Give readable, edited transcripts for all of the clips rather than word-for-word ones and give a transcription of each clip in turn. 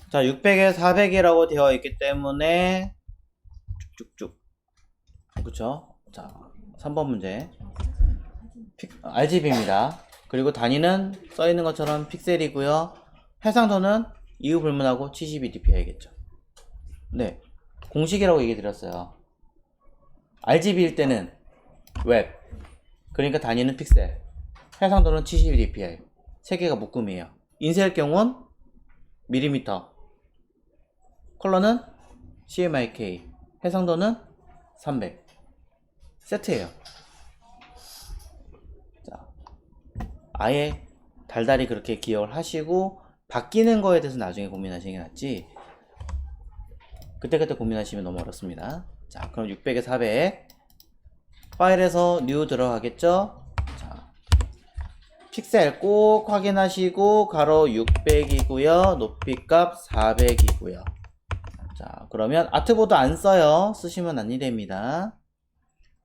자, 600에 400이라고 되어 있기 때문에 쭉쭉쭉. 그쵸? 자, 3번 문제. RGB입니다. 그리고 단위는 써있는 것처럼 픽셀이고요. 해상도는 이유 불문하고 72dpi겠죠. 네. 공식이라고 얘기 드렸어요. RGB일 때는 웹. 그러니까 단위는 픽셀. 해상도는 72dpi. 세 개가 묶음이에요. 인쇄할 경우는 밀리미터. 컬러는 CMYK. 해상도는 300. 세트예요. 자, 아예 달달이 그렇게 기억을 하시고 바뀌는 거에 대해서 나중에 고민하시는 게 낫지. 그때그때 고민하시면 너무 어렵습니다. 자, 그럼 600에 400. 파일에서 new 들어가겠죠? 자, 픽셀 꼭 확인하시고 가로 600이고요. 높이값 400이고요. 자, 그러면 아트보드 안 써요. 쓰시면 안 됩니다.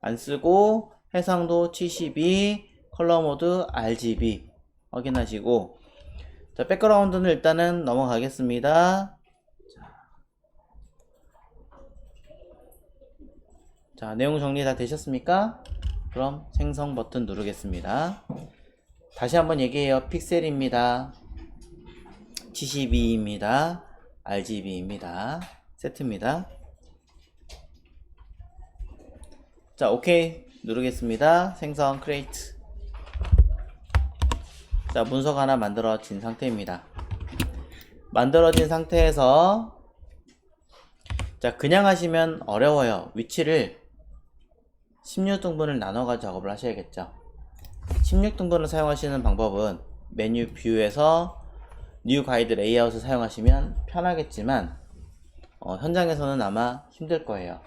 안 쓰고 해상도 72, 컬러 모드 RGB 확인하시고, 자, 백그라운드는 일단은 넘어가겠습니다. 자, 내용 정리 다 되셨습니까? 그럼 생성 버튼 누르겠습니다. 다시 한번 얘기해요. 픽셀입니다. 72입니다. RGB입니다. 세트입니다. 자, 오케이 누르겠습니다. 생성 크리에이트. 자, 문서가 하나 만들어진 상태입니다. 만들어진 상태에서, 자, 그냥 하시면 어려워요. 위치를 16등분을 나눠가지고 작업을 하셔야겠죠. 16등분을 사용하시는 방법은 메뉴 뷰에서 뉴 가이드 레이아웃을 사용하시면 편하겠지만 현장에서는 아마 힘들 거예요.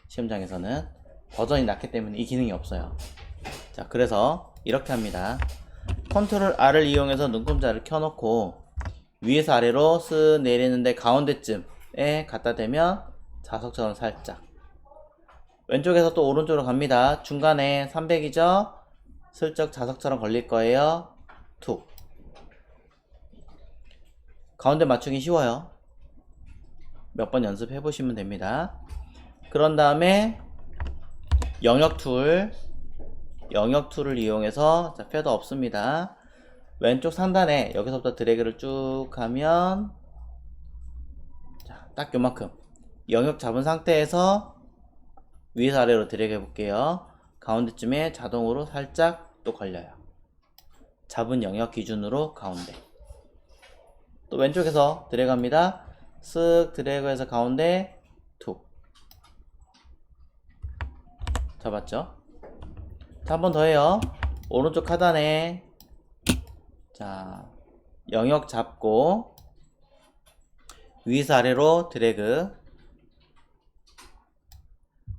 시험장에서는 버전이 낮기 때문에 이 기능이 없어요. 자, 그래서 이렇게 합니다. 컨트롤 R을 이용해서 눈금자를 켜놓고 위에서 아래로 쓱 내리는데 가운데쯤에 갖다 대면 자석처럼 살짝, 왼쪽에서 또 오른쪽으로 갑니다. 중간에 300이죠? 슬쩍 자석처럼 걸릴 거예요. 툭. 가운데 맞추기 쉬워요. 몇 번 연습해 보시면 됩니다. 그런 다음에 영역 툴을 이용해서, 자, 패드 없습니다. 왼쪽 상단에 여기서부터 드래그를 쭉 하면, 자, 딱 요만큼 영역 잡은 상태에서 위에서 아래로 드래그 해볼게요. 가운데쯤에 자동으로 살짝 또 걸려요. 잡은 영역 기준으로 가운데. 또 왼쪽에서 드래그 합니다. 쓱 드래그해서 가운데 툭 잡았죠? 자, 한 번 더 해요. 오른쪽 하단에, 자, 영역 잡고 위에서 아래로 드래그,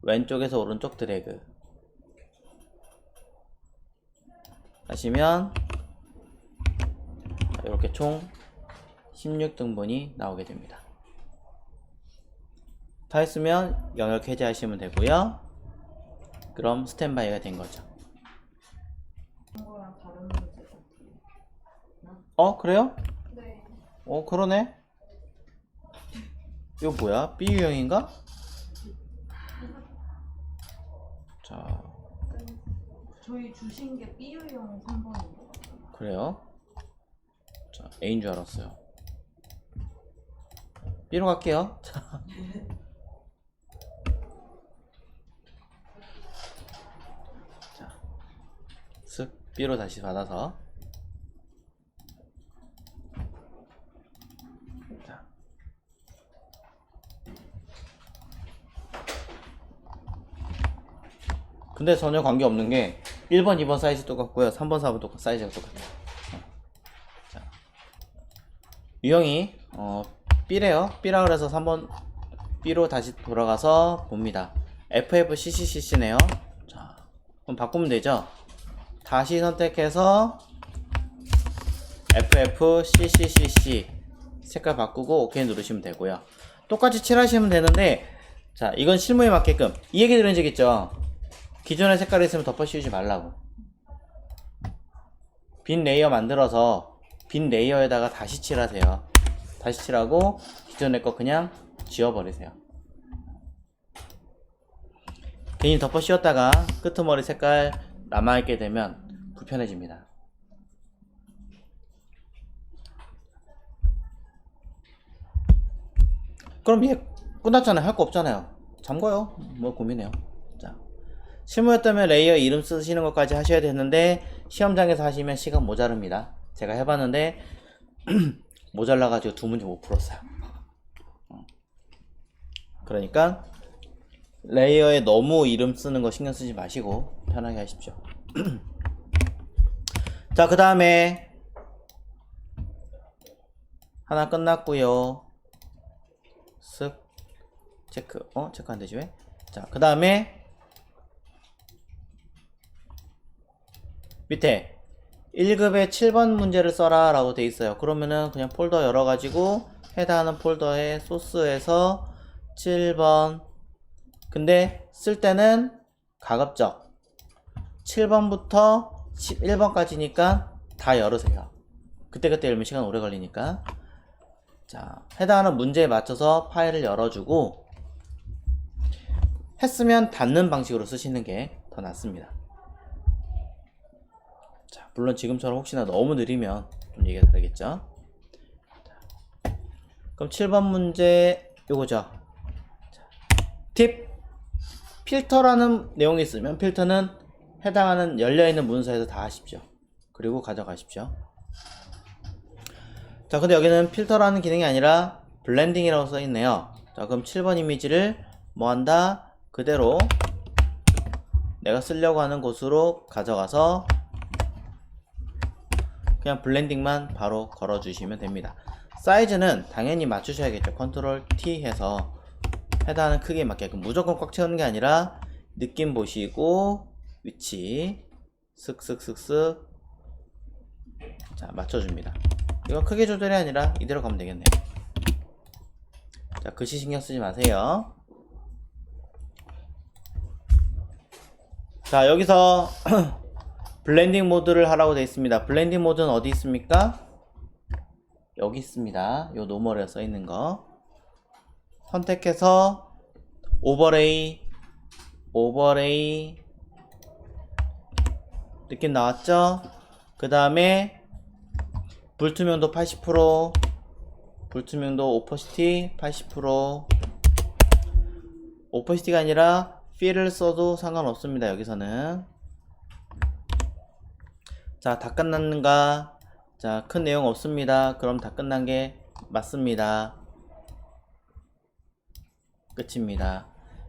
왼쪽에서 오른쪽 드래그 하시면 이렇게 총 16등분이 나오게 됩니다. 다 했으면 영역 해제하시면 되고요. 그럼 스탠바이가 된 거죠. 그래요? 네. 그러네. 이거 뭐야? B 유형인가? 자, 저희 주신 게 B유형 3번인 것 같아요. 그래요? 자, A인 줄 알았어요. B로 갈게요. 자, 쓱 B로 다시 받아서, 자, 근데 전혀 관계 없는 게 1번, 2번 사이즈 똑같고요. 3번, 4번 똑같, 사이즈가 똑같아요. 자, 유형이 B래요. B라 그래서 3번 B로 다시 돌아가서 봅니다. FFCCCC네요. 자, 그럼 바꾸면 되죠. 다시 선택해서 FFCCCC 색깔 바꾸고 OK 누르시면 되고요. 똑같이 칠하시면 되는데, 자, 이건 실무에 맞게끔 이 얘기 들은 적 있죠? 기존의 색깔이 있으면 덮어 씌우지 말라고. 빈 레이어 만들어서 빈 레이어에다가 다시 칠하세요. 다시 칠하고 기존의 거 그냥 지워버리세요. 괜히 덮어 씌웠다가 끄트머리 색깔 남아있게 되면 불편해집니다. 그럼 얘 끝났잖아요. 할 거 없잖아요. 잠궈요. 뭐 고민해요. 자, 실무였다면 레이어 이름 쓰시는 것까지 하셔야 되는데 시험장에서 하시면 시간 모자릅니다. 제가 해봤는데 모자라가지고 두 문제 못 풀었어요. 그러니까 레이어에 너무 이름 쓰는 거 신경 쓰지 마시고 편하게 하십시오. 자, 그 다음에 하나 끝났고요. 쓱 체크. 체크 안 되지 왜? 자, 그 다음에 밑에 1급에 7번 문제를 써라 라고 돼 있어요. 그러면은 그냥 폴더 열어가지고 해당하는 폴더에 소스에서 7번, 근데 쓸 때는 가급적 7번부터 11번까지니까 다 열으세요. 그때그때 열면 시간 오래 걸리니까. 자, 해당하는 문제에 맞춰서 파일을 열어주고 했으면 닫는 방식으로 쓰시는 게 더 낫습니다. 자, 물론 지금처럼 혹시나 너무 느리면 좀 얘기가 다르겠죠. 자, 그럼 7번 문제 요거죠. 자, 팁! 필터라는 내용이 있으면 필터는 해당하는 열려있는 문서에서 다 하십시오. 그리고 가져가십시오. 자, 근데 여기는 필터라는 기능이 아니라 블렌딩이라고 써있네요. 자, 그럼 7번 이미지를 뭐 한다? 그대로 내가 쓰려고 하는 곳으로 가져가서 그냥 블렌딩만 바로 걸어주시면 됩니다. 사이즈는 당연히 맞추셔야겠죠. 컨트롤 T 해서 해당하는 크기에 맞게끔 무조건 꽉 채우는 게 아니라 느낌 보시고 위치 슥슥슥슥 자, 맞춰줍니다. 이건 크기 조절이 아니라 이대로 가면 되겠네요. 자, 글씨 신경 쓰지 마세요. 자, 여기서 블렌딩 모드를 하라고 되어 있습니다. 블렌딩 모드는 어디 있습니까? 여기 있습니다. 요 노멀에 써 있는 거 선택해서 오버레이 느낌 나왔죠? 그 다음에 불투명도 80%, 불투명도 오퍼시티 80%. 오퍼시티가 아니라 필을 써도 상관없습니다. 여기서는. 자, 다 끝났는가? 자, 큰 내용 없습니다. 그럼 다 끝난 게 맞습니다. 끝입니다.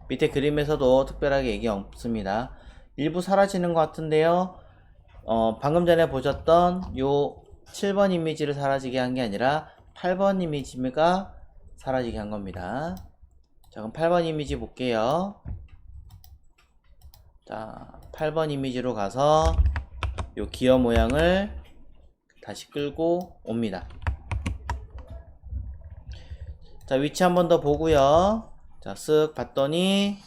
밑에 그림에서도 특별하게 얘기 없습니다. 일부 사라지는 것 같은데요. 방금 전에 보셨던 요 7번 이미지를 사라지게 한 게 아니라 8번 이미지가 사라지게 한 겁니다. 자, 그럼 8번 이미지 볼게요. 자, 8번 이미지로 가서 요 기어 모양을 다시 끌고 옵니다. 자, 위치 한 번 더 보고요. 자, 쓱 봤더니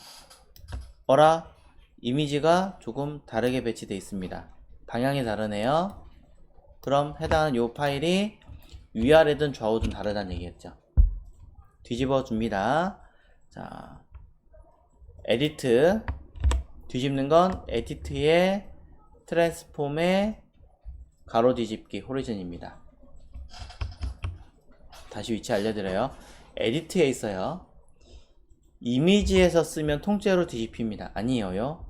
어라? 이미지가 조금 다르게 배치되어 있습니다. 방향이 다르네요. 그럼 해당하는 요 파일이 위아래든 좌우든 다르다는 얘기겠죠. 뒤집어 줍니다. 자, 에디트 뒤집는 건 에디트의 트랜스폼의 가로 뒤집기 호리즌입니다. 다시 위치 알려드려요. 에디트에 있어요. 이미지에서 쓰면 통째로 뒤집힙니다. 아니에요.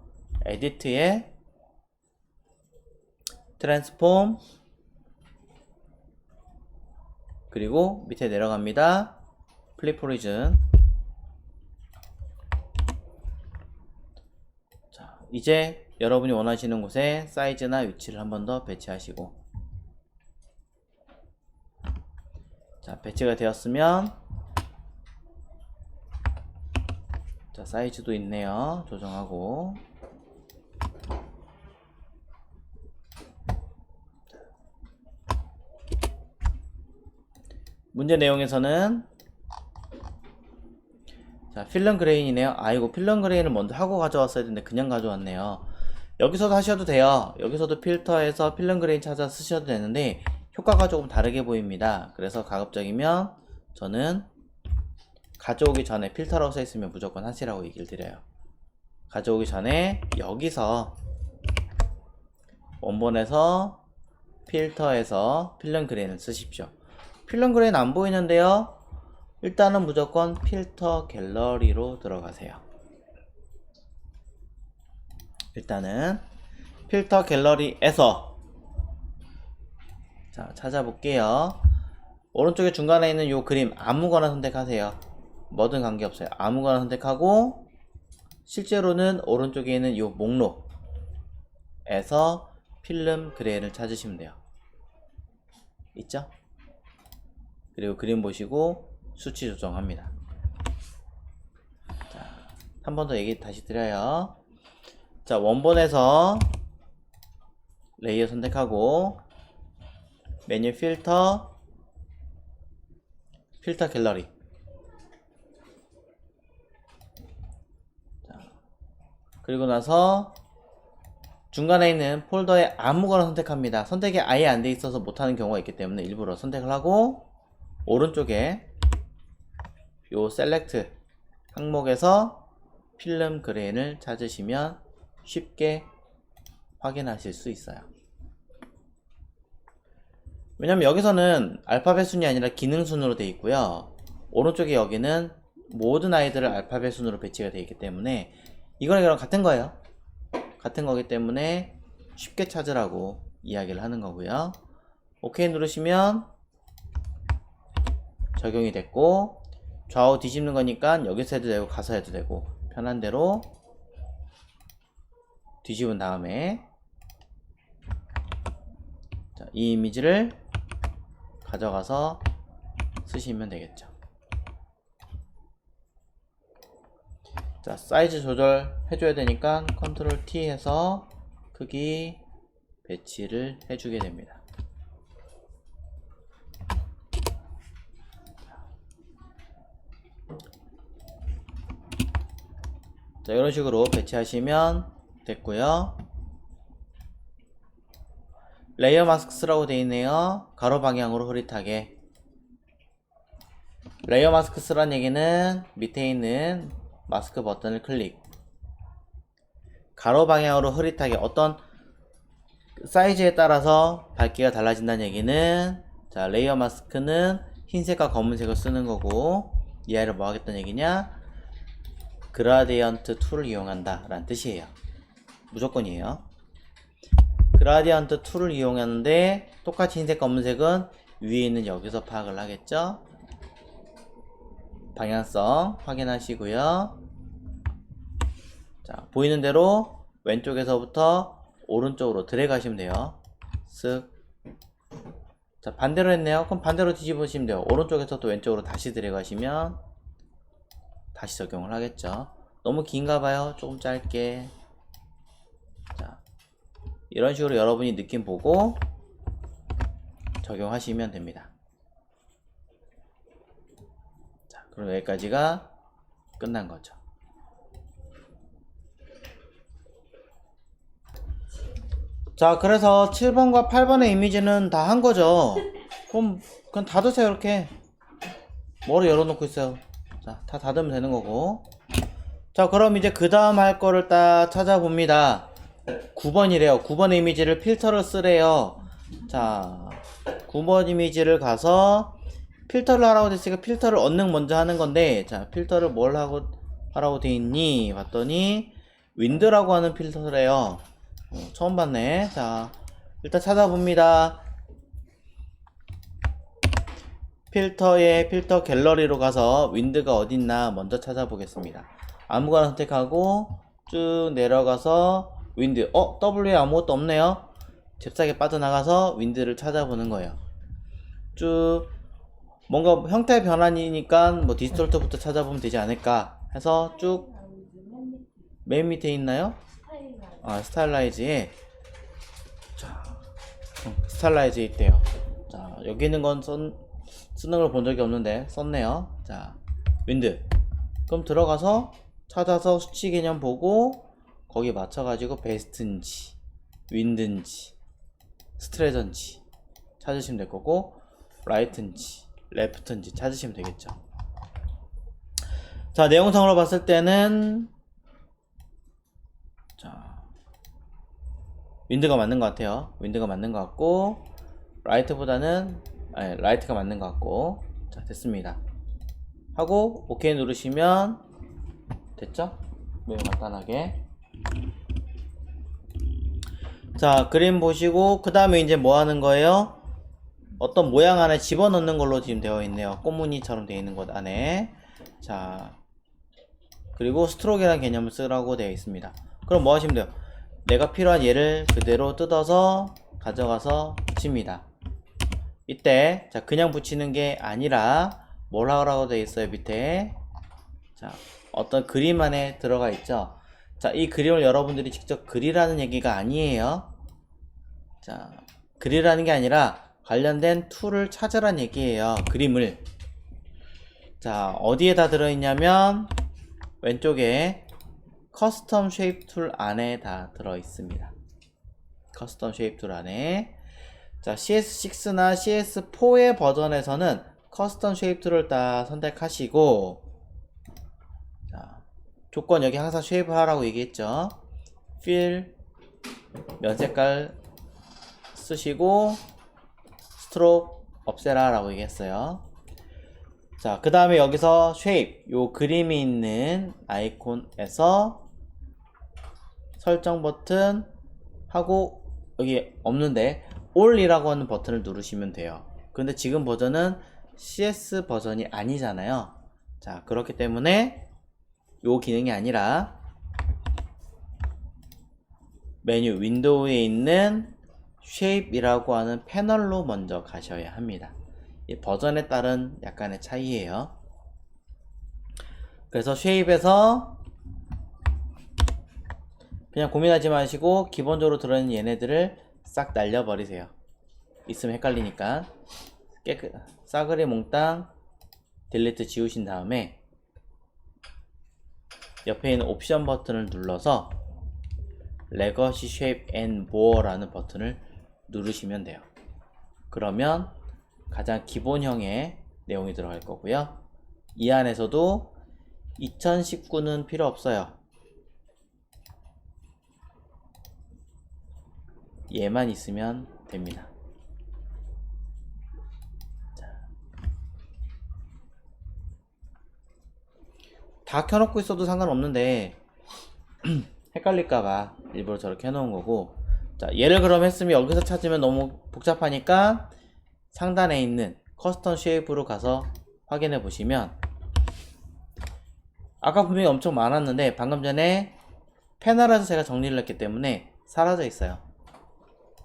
에디트에 트랜스폼 그리고 밑에 내려갑니다. 플립 호리즌. 자, 이제 여러분이 원하시는 곳에 사이즈나 위치를 한 번 더 배치하시고, 자, 배치가 되었으면 자, 사이즈도 있네요. 조정하고 문제 내용에서는 자, 필름 그레인이네요. 아이고, 필름 그레인을 먼저 하고 가져왔어야 되는데 그냥 가져왔네요. 여기서도 하셔도 돼요. 여기서도 필터에서 필름 그레인 찾아 쓰셔도 되는데 효과가 조금 다르게 보입니다. 그래서 가급적이면 저는 가져오기 전에 필터라고 써있으면 무조건 하시라고 얘기를 드려요. 가져오기 전에 여기서 원본에서 필터에서 필름 그레인을 쓰십시오. 필름 그레인 안 보이는데요. 일단은 무조건 필터 갤러리로 들어가세요. 일단은 필터 갤러리에서 자 찾아볼게요. 오른쪽에 중간에 있는 요 그림 아무거나 선택하세요. 뭐든 관계없어요. 아무거나 선택하고 실제로는 오른쪽에 있는 요 목록에서 필름 그레이를 찾으시면 돼요. 있죠? 그리고 그림 보시고 수치 조정합니다. 자, 한 번 더 얘기 다시 드려요. 자, 원본에서 레이어 선택하고 메뉴 필터 갤러리. 자, 그리고 나서 중간에 있는 폴더에 아무거나 선택합니다. 선택이 아예 안 돼 있어서 못하는 경우가 있기 때문에 일부러 선택을 하고 오른쪽에 요 셀렉트 항목에서 필름 그레인을 찾으시면 쉽게 확인하실 수 있어요. 왜냐면 여기서는 알파벳 순이 아니라 기능 순으로 되어 있고요. 오른쪽에 여기는 모든 아이들을 알파벳 순으로 배치가 되어 있기 때문에 이거랑 이거랑 같은 거예요. 같은 거기 때문에 쉽게 찾으라고 이야기를 하는 거고요. OK 누르시면 적용이 됐고 좌우 뒤집는 거니까 여기서 해도 되고 가서 해도 되고 편한 대로 뒤집은 다음에 자, 이 이미지를 가져가서 쓰시면 되겠죠. 자, 사이즈 조절 해줘야 되니까 컨트롤 T 해서 크기 배치를 해주게 됩니다. 자, 이런 식으로 배치하시면 됐고요. 레이어 마스크스라고 되어 있네요. 가로 방향으로 흐릿하게. 레이어 마스크스란 얘기는 밑에 있는 마스크 버튼을 클릭. 가로 방향으로 흐릿하게 어떤 사이즈에 따라서 밝기가 달라진다는 얘기는 자 레이어 마스크는 흰색과 검은색을 쓰는 거고 이 아이를 뭐 하겠다는 얘기냐? 그라디언트 툴을 이용한다 라는 뜻이에요. 무조건이에요. 그라디언트 툴을 이용하는데 똑같이 흰색 검은색은 위에 있는 여기서 파악을 하겠죠. 방향성 확인하시고요. 자 보이는 대로 왼쪽에서부터 오른쪽으로 드래그 하시면 돼요. 쓱. 자 반대로 했네요. 그럼 반대로 뒤집으시면 돼요. 오른쪽에서 또 왼쪽으로 다시 드래그 하시면 다시 적용을 하겠죠. 너무 긴가 봐요. 조금 짧게. 자 이런 식으로 여러분이 느낌 보고 적용하시면 됩니다. 자 그럼 여기까지가 끝난 거죠. 자 그래서 7번과 8번의 이미지는 다 한 거죠. 그럼 그냥 닫으세요. 이렇게 뭐로 열어놓고 있어요. 자 다 닫으면 되는 거고. 자 그럼 이제 그 다음 할 거를 딱 찾아봅니다. 9번이래요 9번의 이미지를 필터를 쓰래요. 자 9번 이미지를 가서 필터를 하라고 됐으니까 필터를 언능 먼저 하는 건데 자 필터를 뭘 하라고 돼 있니 봤더니 윈드라고 하는 필터래요. 처음 봤네. 자 일단 찾아봅니다. 필터의 필터 갤러리로 가서 윈드가 어딨나 먼저 찾아보겠습니다. 아무거나 선택하고 쭉 내려가서 윈드 W에 아무것도 없네요. 잽싸게 빠져나가서 윈드를 찾아보는 거예요. 쭉 뭔가 형태 변환이니까 뭐 디스톨트부터 찾아보면 되지 않을까 해서 쭉 맨 밑에 있나요? 스타일라이즈에 자 스타일라이즈에 있대요. 자 여기 있는 건 쓰는 걸 본 적이 없는데 썼네요. 자 윈드 그럼 들어가서 찾아서 수치 개념 보고 거기 맞춰가지고 베스트인지 윈드인지 스트레전지 찾으시면 될 거고 라이트인지 left인지 찾으시면 되겠죠. 자, 내용상으로 봤을 때는 자, 윈드가 맞는 것 같아요. 윈드가 맞는 것 같고 라이트보다는 라이트가 맞는 것 같고. 자, 됐습니다. 하고 OK 누르시면 됐죠? 매우 간단하게. 자, 그림 보시고 그 다음에 이제 뭐 하는 거예요? 어떤 모양 안에 집어넣는 걸로 지금 되어 있네요. 꽃무늬처럼 되어 있는 것 안에. 자, 그리고 스트로크라는 개념을 쓰라고 되어 있습니다. 그럼 뭐 하시면 돼요? 내가 필요한 얘를 그대로 뜯어서 가져가서 붙입니다. 이때 자, 그냥 붙이는 게 아니라 뭘 하라고 되어 있어요? 밑에 자, 어떤 그림 안에 들어가 있죠. 자, 이 그림을 여러분들이 직접 그리라는 얘기가 아니에요. 자, 그리라는 게 아니라 관련된 툴을 찾으라는 얘기예요. 그림을. 자, 어디에 다 들어있냐면 왼쪽에 커스텀 쉐입 툴 안에 다 들어있습니다. 커스텀 쉐입 툴 안에. 자, CS6나 CS4의 버전에서는 커스텀 쉐입 툴을 다 선택하시고, 자, 조건 여기 항상 쉐입을 하라고 얘기했죠. fill 면 색깔 쓰시고 스트로크 없애라 라고 얘기했어요. 자, 그 다음에 여기서 쉐입 요 그림이 있는 아이콘에서 설정 버튼 하고 여기 없는데 all이라고 하는 버튼을 누르시면 돼요. 근데 지금 버전은 CS 버전이 아니잖아요. 자, 그렇기 때문에 요 기능이 아니라 메뉴 윈도우에 있는 쉐입이라고 하는 패널로 먼저 가셔야 합니다. 이 버전에 따른 약간의 차이예요. 그래서 쉐입에서 그냥 고민하지 마시고 기본적으로 들어있는 얘네들을 싹 날려버리세요. 있으면 헷갈리니까 싸그리 몽땅 딜리트 지우신 다음에 옆에 있는 옵션 버튼을 눌러서 레거시 쉐입 앤 모어라는 버튼을 누르시면 돼요. 그러면 가장 기본형의 내용이 들어갈 거고요. 이 안에서도 2019는 필요 없어요. 얘만 있으면 됩니다. 다 켜놓고 있어도 상관없는데 헷갈릴까봐 일부러 저렇게 해놓은 거고. 자, 얘를 그럼 했으면 여기서 찾으면 너무 복잡하니까 상단에 있는 커스텀 쉐입으로 가서 확인해 보시면 아까 분명히 엄청 많았는데 방금 전에 패널에서 제가 정리를 했기 때문에 사라져 있어요.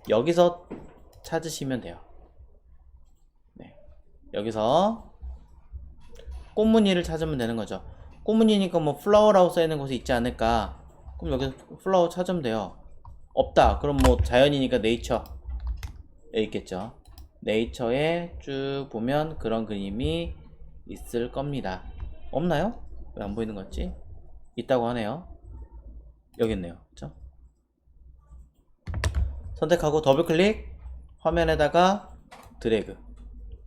여기서 찾으시면 돼요. 네. 여기서 꽃무늬를 찾으면 되는 거죠. 꽃무늬니까 뭐 플라워라고 써있는 곳이 있지 않을까. 그럼 여기서 플라워 찾으면 돼요. 없다. 그럼 뭐 자연이니까 네이처에 있겠죠. 네이처에 쭉 보면 그런 그림이 있을 겁니다. 없나요? 왜 안 보이는 거지? 있다고 하네요. 여기 있네요. 그쵸? 선택하고 더블 클릭, 화면에다가 드래그.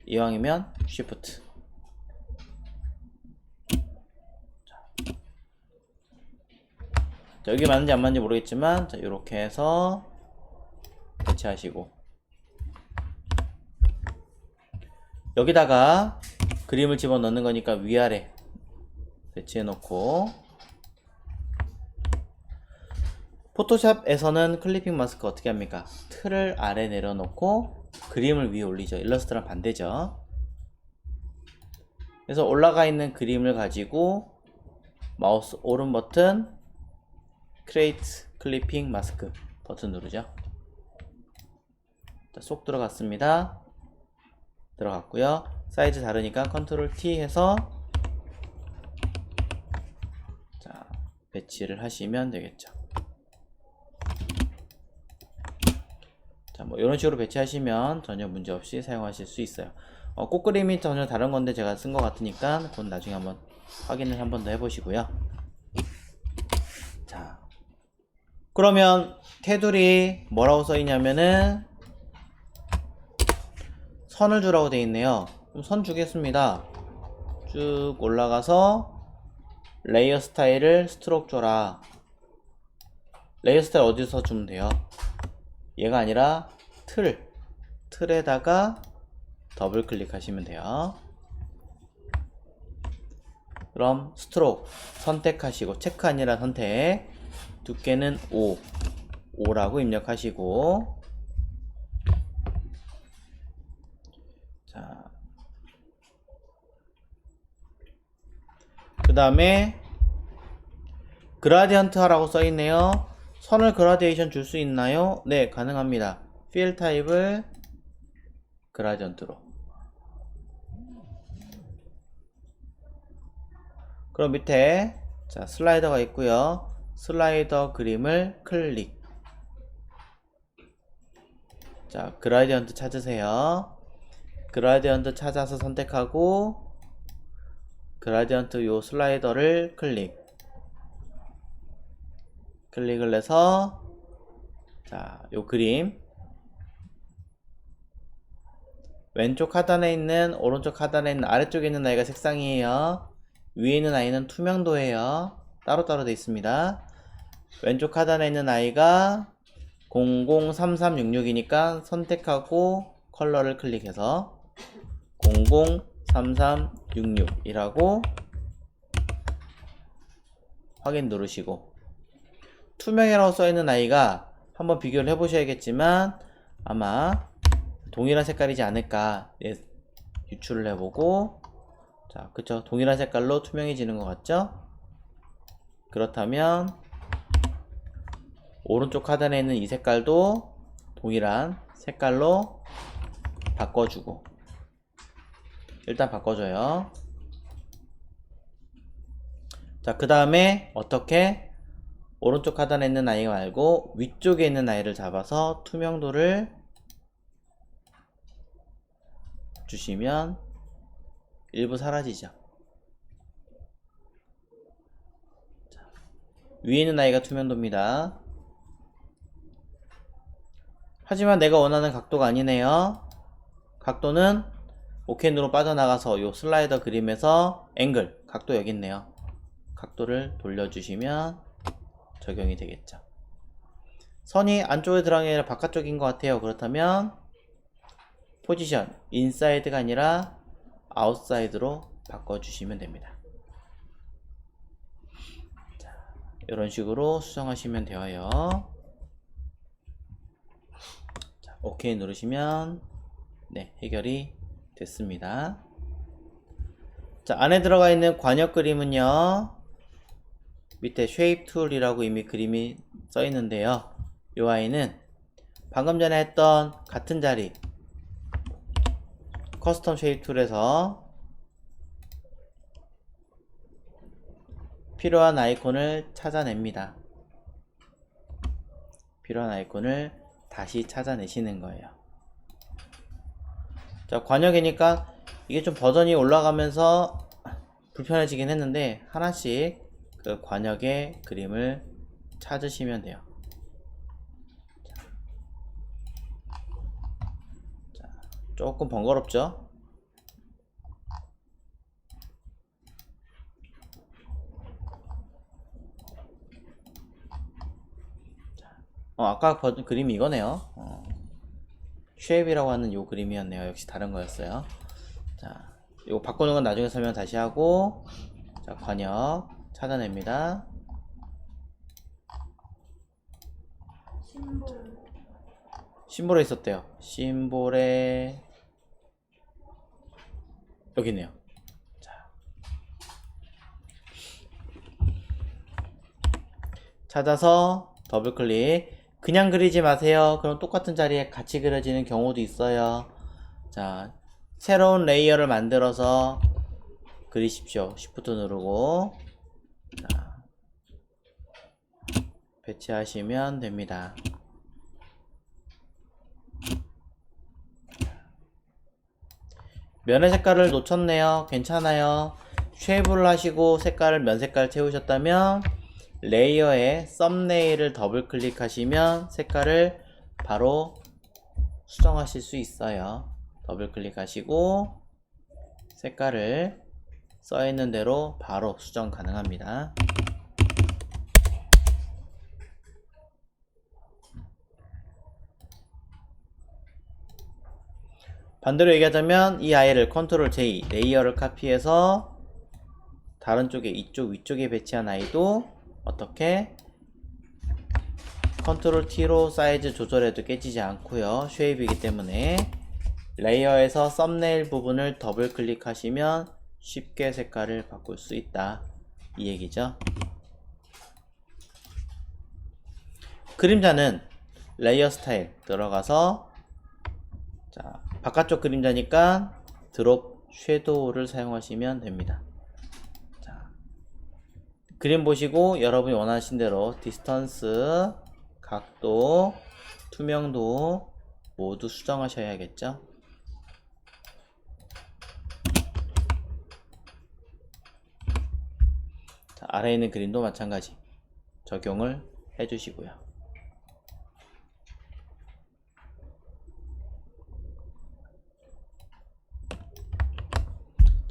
이왕이면 쉬프트. 자, 여기 맞는지 안 맞는지 모르겠지만 자, 이렇게 해서 배치하시고 여기다가 그림을 집어넣는 거니까 위아래 배치해 놓고, 포토샵에서는 클리핑 마스크 어떻게 합니까? 틀을 아래 내려놓고 그림을 위에 올리죠. 일러스트랑 반대죠. 그래서 올라가 있는 그림을 가지고 마우스 오른 버튼 Create Clipping Mask 버튼 누르죠. 자, 쏙 들어갔습니다. 들어갔고요. 사이즈 다르니까 컨트롤 T 해서 자, 배치를 하시면 되겠죠. 자, 뭐 이런 식으로 배치하시면 전혀 문제없이 사용하실 수 있어요. 꽃 그림이 전혀 다른 건데 제가 쓴 것 같으니까 그건 나중에 한번 확인을 한 번 더 해보시고요. 자, 그러면 테두리 뭐라고 써있냐면은 선을 주라고 되어 있네요. 그럼 선 주겠습니다. 쭉 올라가서 레이어 스타일을 스트로크 줘라. 레이어 스타일 어디서 주면 돼요? 얘가 아니라 틀에다가 더블 클릭하시면 돼요. 그럼 스트로크 선택하시고, 체크 아니라 선택, 두께는 5라고 입력하시고, 자, 그 다음에 그라디언트 하라고 써있네요. 선을 그라데이션 줄 수 있나요? 네, 가능합니다. 필 타입을 그라디언트로. 그럼 밑에 자 슬라이더가 있고요. 슬라이더 그림을 클릭. 자, 그라디언트 찾으세요. 그라디언트 찾아서 선택하고, 그라디언트 요 슬라이더를 클릭을 해서, 자, 요 그림 왼쪽 하단에 있는, 오른쪽 하단에 있는, 아래쪽에 있는 아이가 색상이에요. 위에 있는 아이는 투명도예요. 따로따로 되어 있습니다. 왼쪽 하단에 있는 아이가 003366이니까 선택하고 컬러를 클릭해서 003366이라고 확인 누르시고, 투명이라고 써있는 아이가 한번 비교를 해보셔야겠지만 아마 동일한 색깔이지 않을까 유출을 해보고, 자, 그쵸, 동일한 색깔로 투명해지는 것 같죠? 그렇다면 오른쪽 하단에 있는 이 색깔도 동일한 색깔로 바꿔주고, 일단 바꿔줘요. 자, 그 다음에 어떻게 오른쪽 하단에 있는 아이 말고 위쪽에 있는 아이를 잡아서 투명도를 주시면 일부 사라지죠. 자, 위에 있는 아이가 투명도입니다. 하지만 내가 원하는 각도가 아니네요. 각도는 오케이 누르 빠져나가서 요 슬라이더 그림에서 앵글, 각도 여기 있네요. 각도를 돌려주시면 적용이 되겠죠. 선이 안쪽에 들어간 게 아니라 바깥쪽인 것 같아요. 그렇다면 포지션, 인사이드가 아니라 아웃사이드로 바꿔주시면 됩니다. 자, 이런 식으로 수정하시면 되어요. 자, 오케이 누르시면 네, 해결이 됐습니다. 자, 안에 들어가 있는 관역 그림은요, 밑에 쉐입 툴이라고 이미 그림이 써 있는데요. 이 아이는 방금 전에 했던 같은 자리 커스텀 쉐입 툴에서 필요한 아이콘을 찾아냅니다. 필요한 아이콘을 다시 찾아내시는 거예요. 자, 관역이니까 이게 좀 버전이 올라가면서 불편해지긴 했는데 하나씩 그 관역의 그림을 찾으시면 돼요. 자, 조금 번거롭죠? 아까 버전 그림이 이거네요. 쉐입이라고 하는 요 그림이었네요. 역시 다른 거였어요. 자, 이거 바꾸는 건 나중에 설명 다시 하고, 자, 관역 찾아냅니다. 심볼에 있었대요. 심볼에 여기 있네요. 자, 찾아서 더블 클릭. 그냥 그리지 마세요. 그럼 똑같은 자리에 같이 그려지는 경우도 있어요. 자, 새로운 레이어를 만들어서 그리십시오. Shift 누르고, 자, 배치하시면 됩니다. 면의 색깔을 놓쳤네요. 괜찮아요. 쉐입을 하시고 색깔을 면 색깔 채우셨다면 레이어에 썸네일을 더블 클릭하시면 색깔을 바로 수정하실 수 있어요. 더블 클릭하시고 색깔을 써있는 대로 바로 수정 가능합니다. 반대로 얘기하자면 이 아이를 컨트롤 J 레이어를 카피해서 다른 쪽에 이쪽 위쪽에 배치한 아이도 어떻게 컨트롤 T로 사이즈 조절해도 깨지지 않고요. 쉐입이기 때문에 레이어에서 썸네일 부분을 더블 클릭하시면 쉽게 색깔을 바꿀 수 있다, 이 얘기죠. 그림자는 레이어 스타일 들어가서 자, 바깥쪽 그림자니까 드롭 섀도우를 사용하시면 됩니다. 자, 그림 보시고 여러분이 원하신 대로 디스턴스, 각도, 투명도 모두 수정하셔야겠죠. 자, 아래에 있는 그림도 마찬가지 적용을 해주시고요.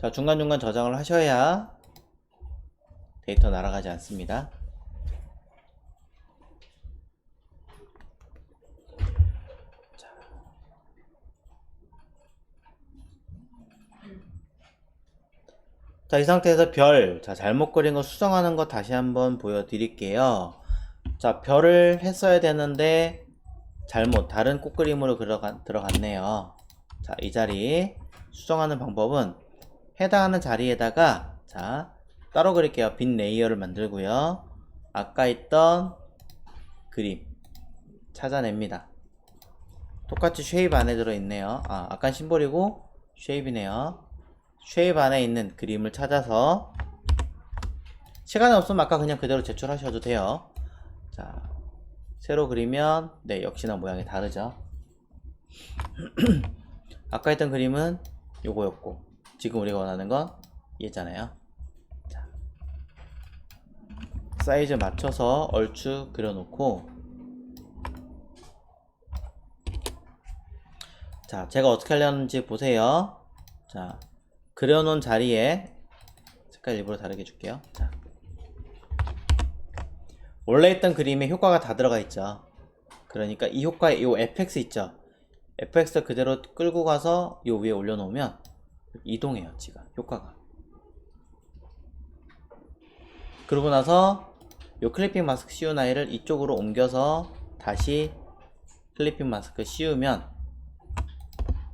자, 중간중간 저장을 하셔야 데이터 날아가지 않습니다. 자, 이 상태에서 별, 자, 잘못 그린 거 수정하는 거 다시 한번 보여드릴게요. 자, 별을 했어야 되는데 잘못 다른 꽃그림으로 들어갔네요. 자, 이 자리 수정하는 방법은 해당하는 자리에다가 자, 따로 그릴게요. 빈 레이어를 만들고요. 아까 있던 그림 찾아냅니다. 똑같이 쉐입 안에 들어있네요. 아까 심볼이고 쉐입이네요. 쉐입 안에 있는 그림을 찾아서 시간이 없으면 아까 그냥 그대로 제출하셔도 돼요. 자, 새로 그리면 네, 역시나 모양이 다르죠. 아까 했던 그림은 요거였고 지금 우리가 원하는 건 얘잖아요. 자, 사이즈 맞춰서 얼추 그려놓고 자, 제가 어떻게 하려는지 보세요. 자, 그려놓은 자리에 색깔 일부러 다르게 줄게요. 자, 원래 있던 그림에 효과가 다 들어가 있죠. 그러니까 이 효과에 요 FX 있죠. FX 그대로 끌고 가서 요 위에 올려놓으면 이동해요, 지가 효과가. 그러고 나서 요 클리핑 마스크 씌운 아이를 이쪽으로 옮겨서 다시 클리핑 마스크 씌우면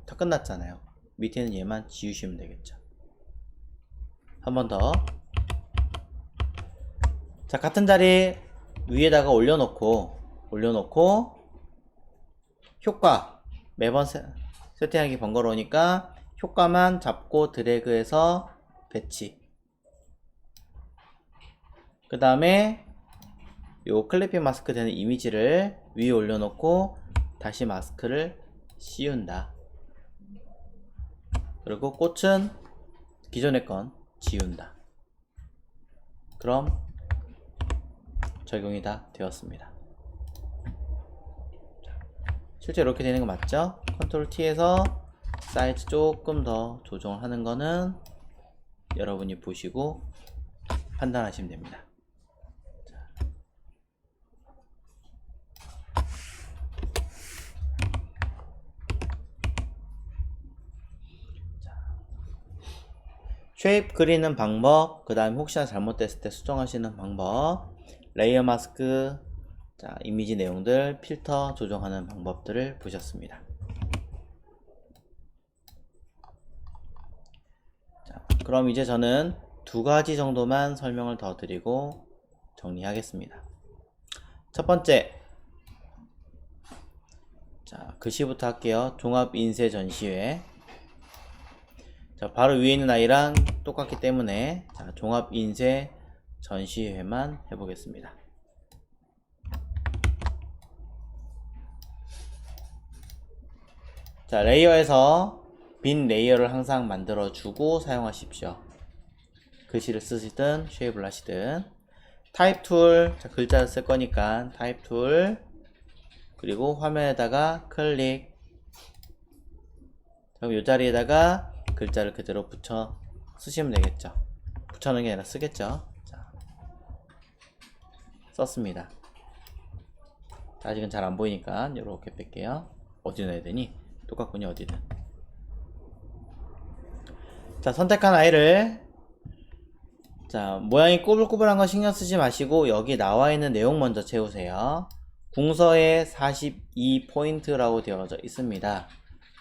다 끝났잖아요. 밑에는 얘만 지우시면 되겠죠. 한 번 더. 자, 같은 자리 위에다가 올려놓고 효과 매번 세팅하기 번거로우니까 효과만 잡고 드래그해서 배치. 그 다음에 요 클리핑 마스크 되는 이미지를 위에 올려놓고 다시 마스크를 씌운다. 그리고 꽃은 기존의 건 지운다. 그럼 적용이 다 되었습니다. 실제 이렇게 되는 거 맞죠? 컨트롤 T에서 사이즈 조금 더 조정을 하는 거는 여러분이 보시고 판단하시면 됩니다. 쉐입 그리는 방법, 그 다음에 혹시나 잘못됐을 때 수정하시는 방법, 레이어 마스크, 자, 이미지 내용들, 필터 조정하는 방법들을 보셨습니다. 자, 그럼 이제 저는 두 가지 정도만 설명을 더 드리고 정리하겠습니다. 첫 번째, 자, 글씨부터 할게요. 종합 인쇄 전시회. 자, 바로 위에 있는 아이랑 똑같기 때문에 자, 종합 인쇄 전시회만 해보겠습니다. 자, 레이어에서 빈 레이어를 항상 만들어주고 사용하십시오. 글씨를 쓰시든 쉐입을 하시든. 타입 툴, 자, 글자를 쓸 거니까 타입 툴, 그리고 화면에다가 클릭. 그럼 이 자리에다가 글자를 그대로 붙여 쓰시면 되겠죠. 붙여놓은 게 아니라 쓰겠죠. 자, 썼습니다. 아직은 잘 안 보이니까 이렇게 뺄게요. 어디 넣어야 되니? 똑같군요. 어디든. 자, 선택한 아이를, 자, 모양이 꼬불꼬불한 거 신경 쓰지 마시고 여기 나와 있는 내용 먼저 채우세요. 궁서에 42포인트라고 되어져 있습니다.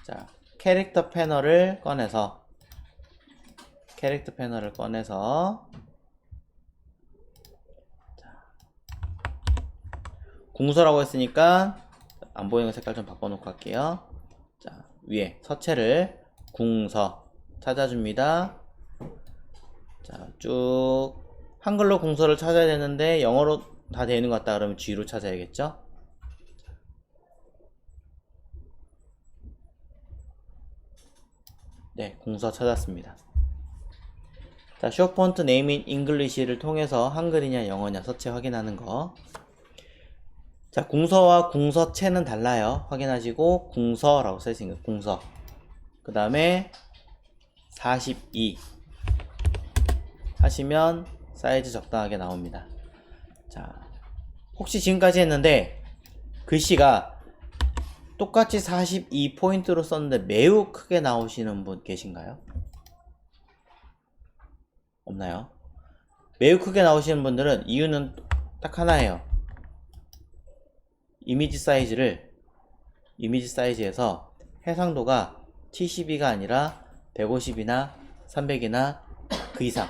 자, 캐릭터 패널을 꺼내서 궁서라고 했으니까 안 보이는 색깔 좀 바꿔놓고 할게요. 자, 위에 서체를 궁서 찾아줍니다. 자, 쭉 한글로 궁서를 찾아야 되는데 영어로 다 되어 있는 것 같다 그러면 G로 찾아야겠죠. 네, 궁서 찾았습니다. 자, show font name in English를 통해서 한글이냐 영어냐 서체 확인하는 거. 자, 궁서와 궁서체는 달라요. 확인하시고 궁서라고 써있으니까 궁서. 그 다음에 42 하시면 사이즈 적당하게 나옵니다. 자, 혹시 지금까지 했는데 글씨가 똑같이 42포인트로 썼는데 매우 크게 나오시는 분 계신가요? 없나요? 매우 크게 나오시는 분들은 이유는 딱 하나예요. 이미지 사이즈에서 해상도가 72가 아니라 150이나 300이나 그 이상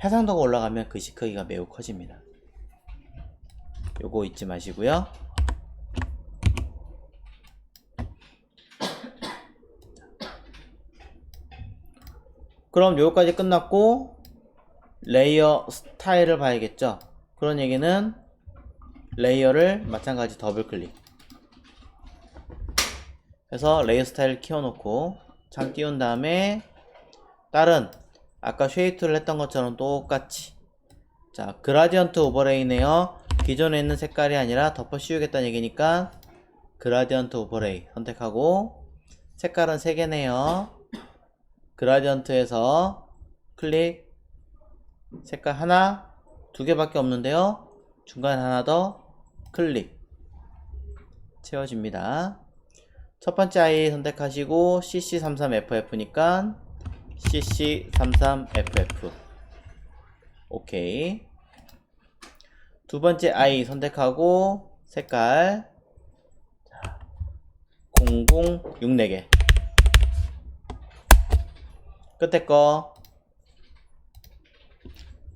해상도가 올라가면 글씨 크기가 매우 커집니다. 요거 잊지 마시고요. 그럼 요거까지 끝났고 레이어 스타일을 봐야겠죠. 그런 얘기는 레이어를 마찬가지 더블 클릭 해서 레이어 스타일 키워놓고 장 띄운 다음에 다른 아까 쉐이프 툴을 했던 것처럼 똑같이, 자, 그라디언트 오버레이네요. 기존에 있는 색깔이 아니라 덮어 씌우겠다는 얘기니까 그라디언트 오버레이 선택하고 색깔은 3개네요. 그라디언트에서 클릭, 색깔 하나, 2개밖에 없는데요. 중간에 하나 더 클릭 채워집니다. 첫 번째 아이 선택하시고 CC33FF니까 CC33FF 오케이. 두 번째 아이 선택하고 색깔 0064개. 끝에 거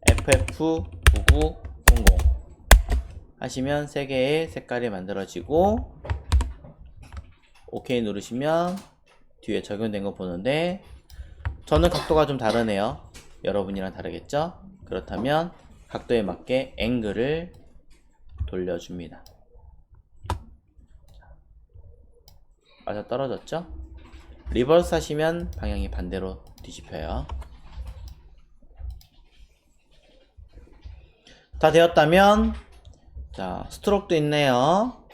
FF9900 하시면 3개의 색깔이 만들어지고 OK 누르시면 뒤에 적용된 거 보는데 저는 각도가 좀 다르네요. 여러분이랑 다르겠죠? 그렇다면 각도에 맞게 앵글을 돌려줍니다. 맞아 떨어졌죠? 리버스 하시면 방향이 반대로 뒤집혀요. 다 되었다면 자, 스트로크도 있네요.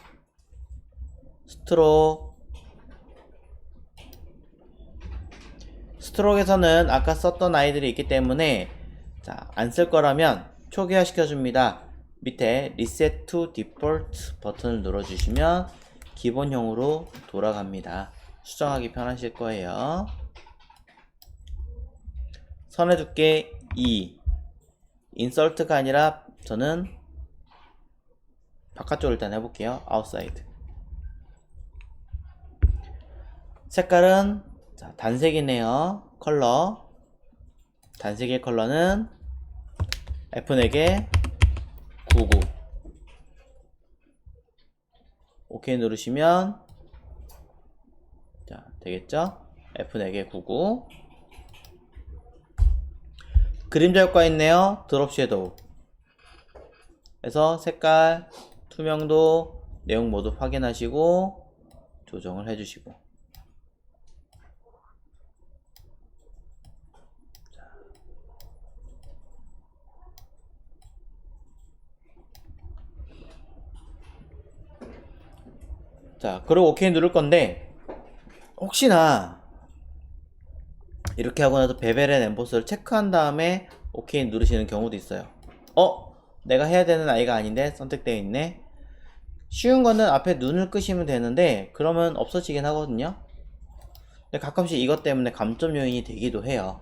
스트로크에서는 아까 썼던 아이들이 있기 때문에 자, 안 쓸 거라면 초기화 시켜줍니다. 밑에 Reset to Default 버튼을 눌러주시면 기본형으로 돌아갑니다. 수정하기 편하실 거예요. 선의 두께 2. 인설트가 아니라 저는 바깥쪽을 일단 해볼게요. 아웃사이드. 색깔은 자, 단색이네요. 컬러 단색의 컬러는 F4개 99 OK 누르시면 자, 되겠죠? F4개 99 그림자 효과 있네요. 드롭 섀도우 그래서 색깔, 투명도, 내용 모두 확인하시고 조정을 해주시고 자, 그리고 OK 누를 건데 혹시나 이렇게 하고 나서 베벨 앤 엠보스를 체크한 다음에 OK 누르시는 경우도 있어요. 내가 해야 되는 아이가 아닌데 선택되어 있네. 쉬운 거는 앞에 눈을 끄시면 되는데 그러면 없어지긴 하거든요. 근데 가끔씩 이것 때문에 감점 요인이 되기도 해요.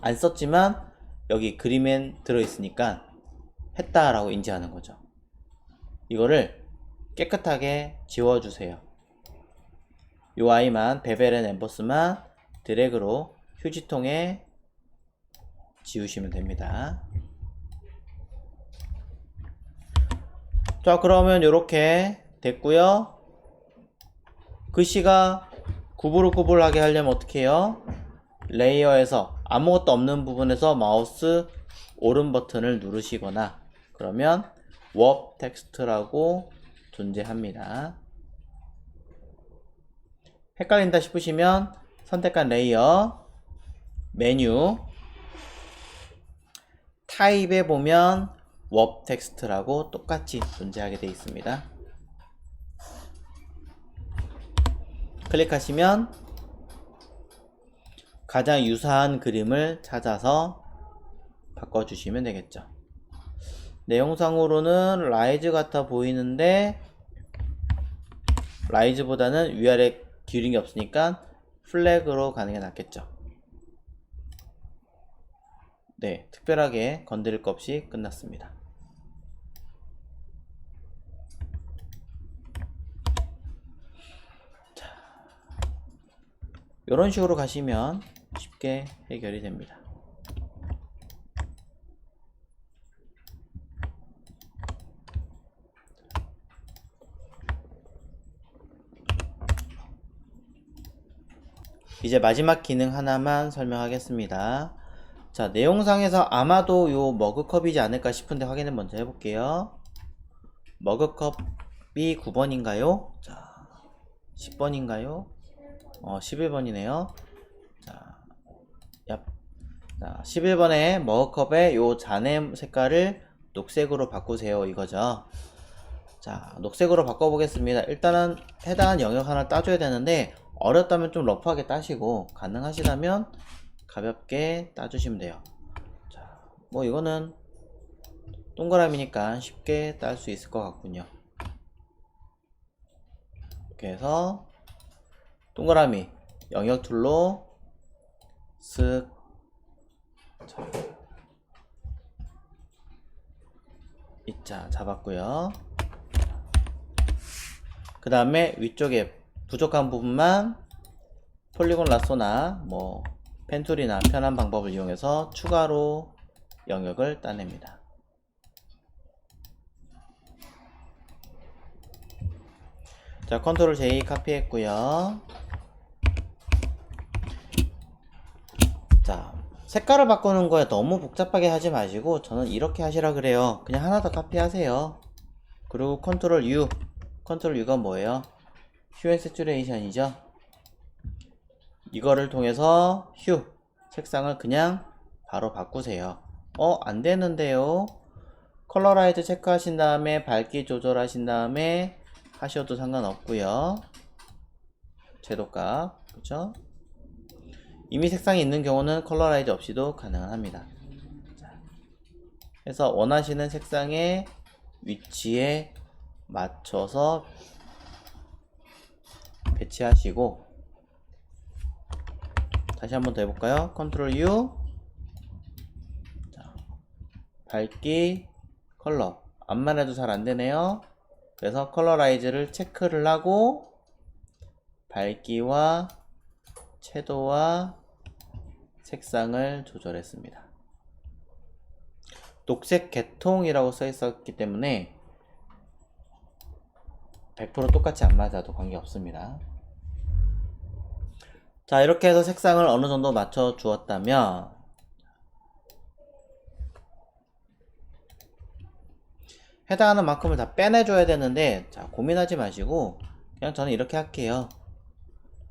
안 썼지만 여기 그림엔 들어있으니까 했다라고 인지하는 거죠. 이거를 깨끗하게 지워주세요. 요 아이만 베벨 앤 엠보스만 드래그로 휴지통에 지우시면 됩니다. 자, 그러면 이렇게 됐고요. 글씨가 구불구불하게 하려면 어떻게 해요? 레이어에서 아무것도 없는 부분에서 마우스 오른 버튼을 누르시거나 그러면 워프 텍스트라고 존재합니다. 헷갈린다 싶으시면 선택한 레이어 메뉴 타입에 보면 워프 텍스트라고 똑같이 존재하게 되어 있습니다. 클릭하시면 가장 유사한 그림을 찾아서 바꿔주시면 되겠죠. 내용상으로는 라이즈 같아 보이는데 라이즈보다는 위아래 기울임이 없으니까 플래그로 가는 게 낫겠죠. 네, 특별하게 건드릴 거 없이 끝났습니다. 이런 식으로 가시면 쉽게 해결이 됩니다. 이제 마지막 기능 하나만 설명하겠습니다. 자, 내용상에서 아마도 요 머그컵이지 않을까 싶은데 확인을 먼저 해볼게요. 머그컵이 9번인가요? 자, 10번인가요? 11번이네요. 자, 얍. 자, 11번에 머그컵의 요 잔해 색깔을 녹색으로 바꾸세요. 이거죠. 자, 녹색으로 바꿔보겠습니다. 일단은 해당한 영역 하나 따줘야 되는데 어렵다면 좀 러프하게 따시고 가능하시다면 가볍게 따주시면 돼요. 자, 뭐 이거는 동그라미니까 쉽게 딸 수 있을 것 같군요. 이렇게 해서 동그라미 영역 툴로 쓱 입자 잡았고요. 그 다음에 위쪽에 부족한 부분만 폴리곤 라쏘나 뭐 펜툴이나 편한 방법을 이용해서 추가로 영역을 따냅니다. 자, 컨트롤 J 카피했고요. 자, 색깔을 바꾸는 거에 너무 복잡하게 하지 마시고 저는 이렇게 하시라 그래요. 그냥 하나 더 카피하세요. 그리고 컨트롤 U. 컨트롤 U가 뭐예요? 휴 앤 세츄레이션이죠. 이거를 통해서 휴 색상을 그냥 바로 바꾸세요. 안 되는데요. 컬러라이즈 체크하신 다음에 밝기 조절하신 다음에 하셔도 상관없고요. 채도값 그렇죠? 이미 색상이 있는 경우는 컬러라이즈 없이도 가능합니다. 그래서 원하시는 색상의 위치에 맞춰서 배치하시고 다시 한번 더 해볼까요? 컨트롤 U. 자, 밝기 컬러 암만 해도 잘 안되네요. 그래서 컬러라이즈를 체크를 하고 밝기와 채도와 색상을 조절했습니다. 녹색 계통이라고 써 있었기 때문에 100% 똑같이 안 맞아도 관계없습니다. 자, 이렇게 해서 색상을 어느 정도 맞춰 주었다면 해당하는 만큼을 다 빼내줘야 되는데 자, 고민하지 마시고 그냥 저는 이렇게 할게요.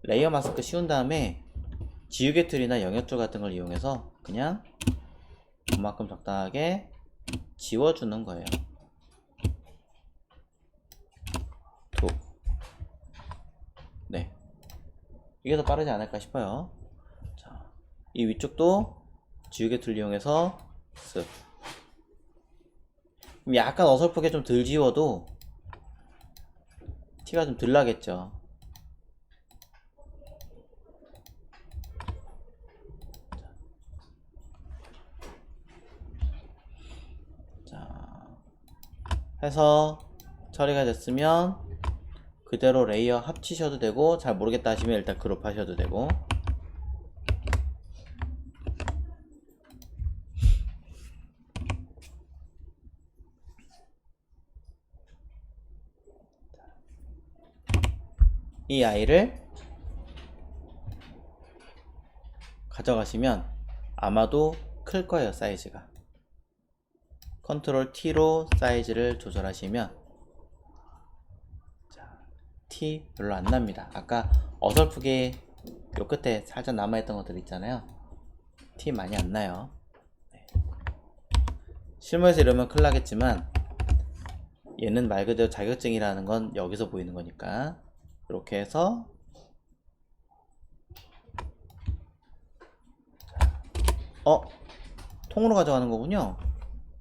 레이어 마스크 씌운 다음에 지우개 툴이나 영역 툴 같은 걸 이용해서 그냥 그만큼 적당하게 지워주는 거예요. 툭. 네, 이게 더 빠르지 않을까 싶어요. 자, 이 위쪽도 지우개 툴 이용해서 쓱. 그럼 약간 어설프게 좀 덜 지워도 티가 좀 덜 나겠죠. 자, 해서 처리가 됐으면 그대로 레이어 합치셔도 되고, 잘 모르겠다 하시면 일단 그룹 하셔도 되고. 이 아이를 가져가시면 아마도 클 거예요, 사이즈가. 컨트롤 T로 사이즈를 조절하시면, 자, T 별로 안 납니다. 아까 어설프게 요 끝에 살짝 남아있던 것들 있잖아요. T 많이 안 나요. 네. 실무에서 이러면 큰일 나겠지만, 얘는 말 그대로 자격증이라는 건 여기서 보이는 거니까 이렇게 해서 통으로 가져가는 거군요.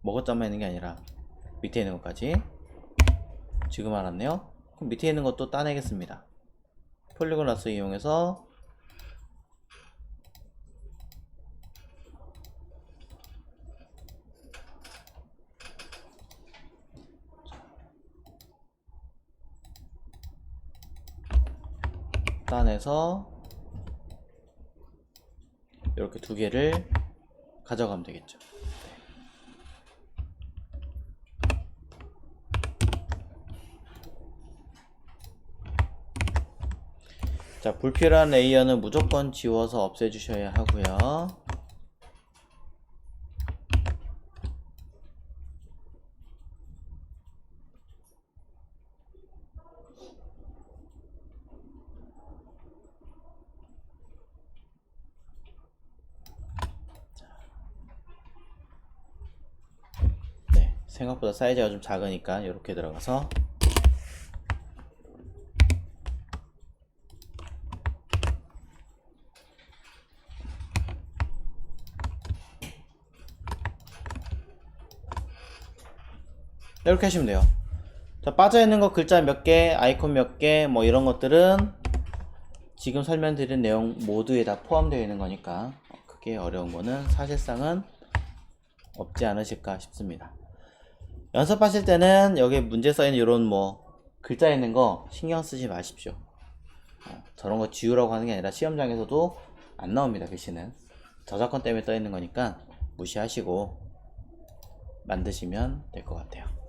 먹었자만 있는 게 아니라 밑에 있는 것까지. 지금 알았네요. 그럼 밑에 있는 것도 따내겠습니다. 폴리곤 라sso 이용해서 따내서 이렇게 두 개를 가져가면 되겠죠. 자, 불필요한 레이어는 무조건 지워서 없애주셔야 하고요. 네, 생각보다 사이즈가 좀 작으니까 이렇게 들어가서 이렇게 하시면 돼요. 자, 빠져있는 거 글자 몇 개, 아이콘 몇 개, 뭐 이런 것들은 지금 설명드린 내용 모두에 다 포함되어 있는 거니까 크게 어려운 거는 사실상은 없지 않으실까 싶습니다. 연습하실 때는 여기 문제 써있는 이런 뭐 글자 있는 거 신경 쓰지 마십시오. 저런 거 지우라고 하는 게 아니라 시험장에서도 안 나옵니다. 글씨는 저작권 때문에 떠 있는 거니까 무시하시고 만드시면 될 것 같아요.